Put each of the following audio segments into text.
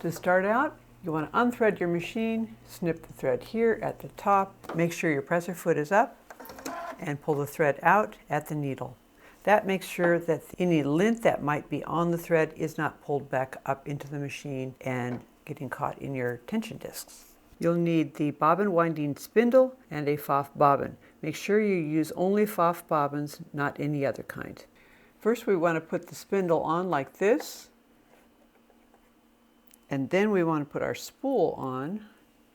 To start out, you want to unthread your machine, snip the thread here at the top, make sure your presser foot is up, and pull the thread out at the needle. That makes sure that any lint that might be on the thread is not pulled back up into the machine and getting caught in your tension discs. You'll need the bobbin winding spindle and a Pfaff bobbin. Make sure you use only Pfaff bobbins, not any other kind. First we want to put the spindle on like this, and then we want to put our spool on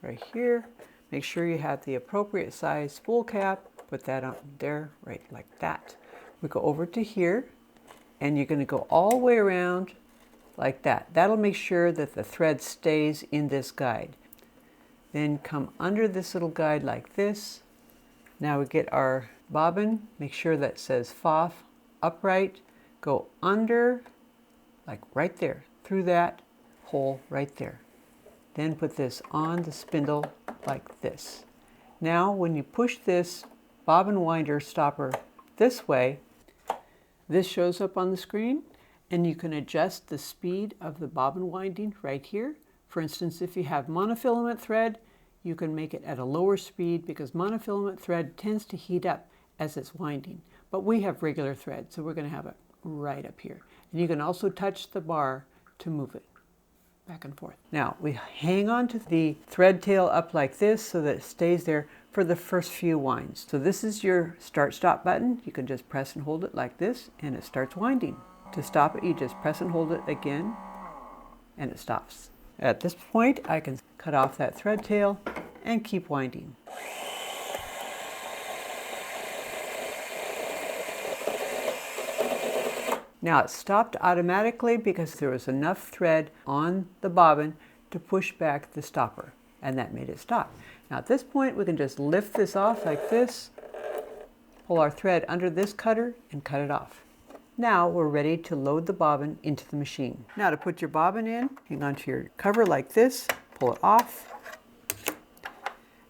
right here. Make sure you have the appropriate size spool cap. Put that on there, right like that. We go over to here, and you're going to go all the way around like that. That'll make sure that the thread stays in this guide. Then come under this little guide like this. Now we get our bobbin, make sure that says Pfaff upright, go under, like right there, through that hole right there. Then put this on the spindle like this. Now when you push this bobbin winder stopper this way, this shows up on the screen, and you can adjust the speed of the bobbin winding right here. For instance, if you have monofilament thread, you can make it at a lower speed because monofilament thread tends to heat up as it's winding. But we have regular thread, so we're going to have it right up here. And you can also touch the bar to move it back and forth. Now, we hang on to the thread tail up like this so that it stays there for the first few winds. So this is your start-stop button. You can just press and hold it like this, and it starts winding. To stop it, you just press and hold it again, and it stops. At this point, I can cut off that thread tail and keep winding. Now it stopped automatically because there was enough thread on the bobbin to push back the stopper, and that made it stop. Now at this point, we can just lift this off like this, pull our thread under this cutter, and cut it off. Now we're ready to load the bobbin into the machine. Now to put your bobbin in, hang on to your cover like this, pull it off,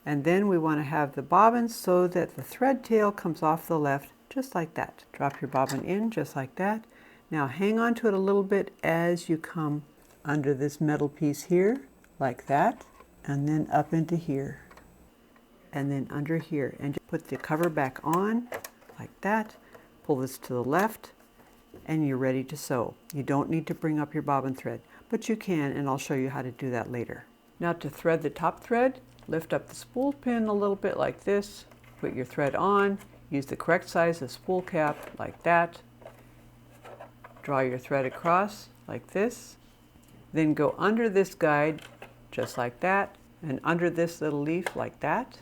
and then we want to have the bobbin so that the thread tail comes off the left, just like that. Drop your bobbin in just like that. Now hang on to it a little bit as you come under this metal piece here, like that, and then up into here, and then under here, and just put the cover back on, like that. Pull this to the left, and you're ready to sew. You don't need to bring up your bobbin thread, but you can, and I'll show you how to do that later. Now to thread the top thread, lift up the spool pin a little bit like this, put your thread on, use the correct size of spool cap like that, draw your thread across like this, then go under this guide just like that, and under this little leaf like that.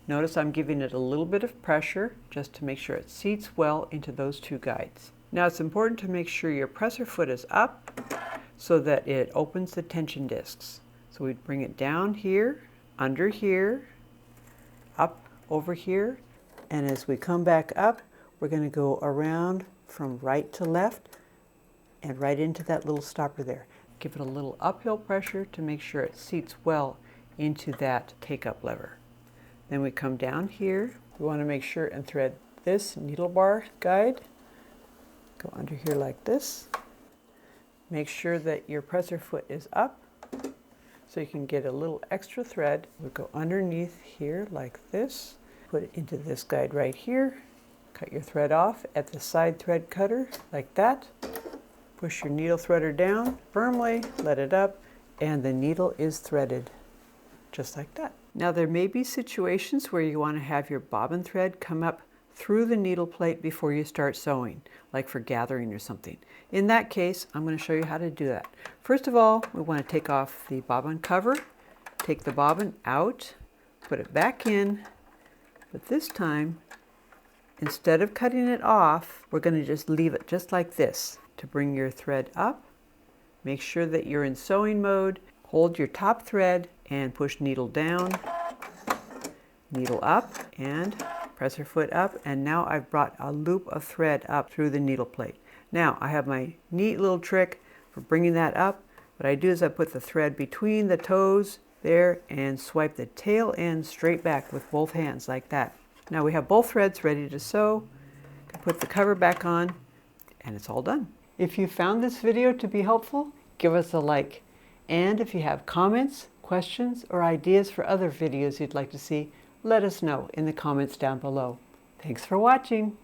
Notice I'm giving it a little bit of pressure just to make sure it seats well into those two guides. Now it's important to make sure your presser foot is up so that it opens the tension discs. So we bring it down here, under here, up over here, and as we come back up, we're going to go around from right to left and right into that little stopper there. Give it a little uphill pressure to make sure it seats well into that take-up lever. Then we come down here. We want to make sure and thread this needle bar guide. Go under here like this. Make sure that your presser foot is up so you can get a little extra thread. We go underneath here like this. Put it into this guide right here. Cut your thread off at the side thread cutter like that. Push your needle threader down firmly, let it up, and the needle is threaded just like that. Now there may be situations where you want to have your bobbin thread come up through the needle plate before you start sewing, like for gathering or something. In that case, I'm going to show you how to do that. First of all, we want to take off the bobbin cover, take the bobbin out, put it back in, but this time, instead of cutting it off, we're going to just leave it just like this. To bring your thread up, make sure that you're in sewing mode, hold your top thread and push needle down, needle up, and presser foot up, and now I've brought a loop of thread up through the needle plate. Now I have my neat little trick for bringing that up. What I do is I put the thread between the toes there and swipe the tail end straight back with both hands like that. Now we have both threads ready to sew. Put the cover back on, and it's all done. If you found this video to be helpful, give us a like. And if you have comments, questions, or ideas for other videos you'd like to see, let us know in the comments down below. Thanks for watching.